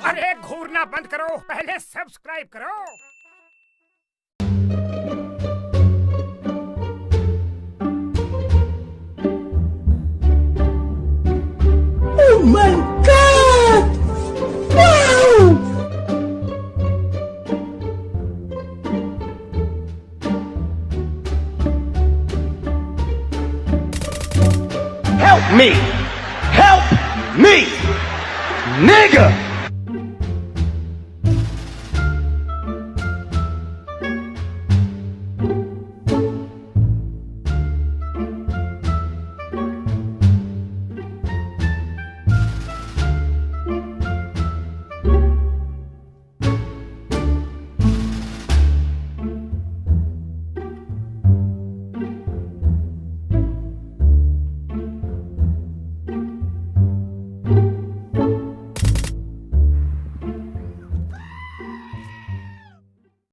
अरे घूरना बंद करो, पहले सब्सक्राइब करो। Oh my God! Wow! Help me! Help me! Nigga!